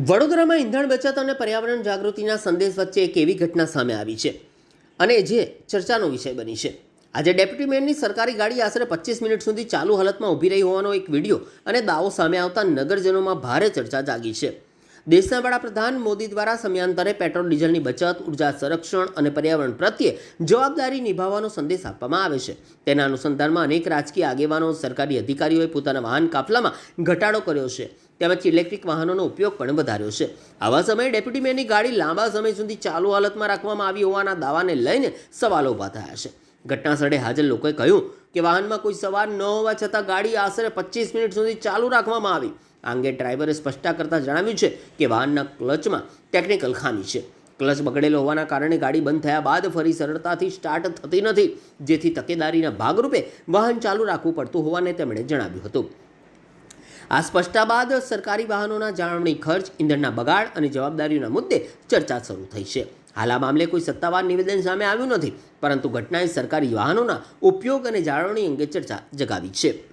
વડોદરામાં ઈંધણ બચત અને પર્યાવરણ જાગૃતિના સંદેશ વચ્ચે એક એવી ઘટના સામે આવી છે અને જે ચર્ચાનો વિષય બની છે. આજે ડેપ્યુટી મેયરની સરકારી ગાડી આશરે 25 મિનિટ સુધી ચાલુ હાલતમાં ઊભી રહી હોવાનો એક વિડીયો અને દાવો સામે આવતા નગરજનોમાં ભારે ચર્ચા જાગી છે. દેશના વડાપ્રધાન મોદી દ્વારા સમયાંતરે પેટ્રોલ ડીઝલની બચત, ઉર્જા સંરક્ષણ અને પર્યાવરણ પ્રત્યે જવાબદારી નિભાવવાનો સંદેશ આપવામાં આવે છે. તેના અનુસંધાનમાં અનેક રાજકીય આગેવાનો, સરકારી અધિકારીઓએ પોતાના વાહન કાફલામાં ઘટાડો કર્યો છે. તેમજ ઇલેક્ટ્રિક વાહનોનો ઉપયોગ પણ વધાર્યો છે. આવા સમયે ડેપ્યુટી મેયરની ગાડી લાંબા સમય સુધી ચાલુ હાલતમાં રાખવામાં આવી હોવાના દાવાને લઈને સવાલો ઊભા થયા છે. ઘટના સ્થળે હાજર લોકોએ કહ્યું કે વાહનમાં કોઈ સવાર ન હોવા છતાં ગાડી આશરે 25 મિનિટ સુધી ચાલુ રાખવામાં આવી. આ અંગે ડ્રાઈવરે સ્પષ્ટતા કરતાં જણાવ્યું છે કે વાહનના ક્લચમાં ટેકનિકલ ખામી છે. ક્લચ બગડેલો હોવાના કારણે ગાડી બંધ થયા બાદ ફરી સરળતાથી સ્ટાર્ટ થતી નથી, જેથી તકેદારીના ભાગરૂપે વાહન ચાલુ રાખવું પડતું હોવાને તેમણે જણાવ્યું હતું. આ સ્પષ્ટતા બાદ સરકારી વાહનોના જાળવણી ખર્ચ, ઈંધણના બગાડ અને જવાબદારીઓના મુદ્દે ચર્ચા શરૂ થઈ છે. હાલ આ મામલે કોઈ સત્તાવાર નિવેદન સામે આવ્યું નથી, પરંતુ ઘટનાએ સરકારી વાહનોના ઉપયોગ અને જાળવણી અંગે ચર્ચા જગાવી છે.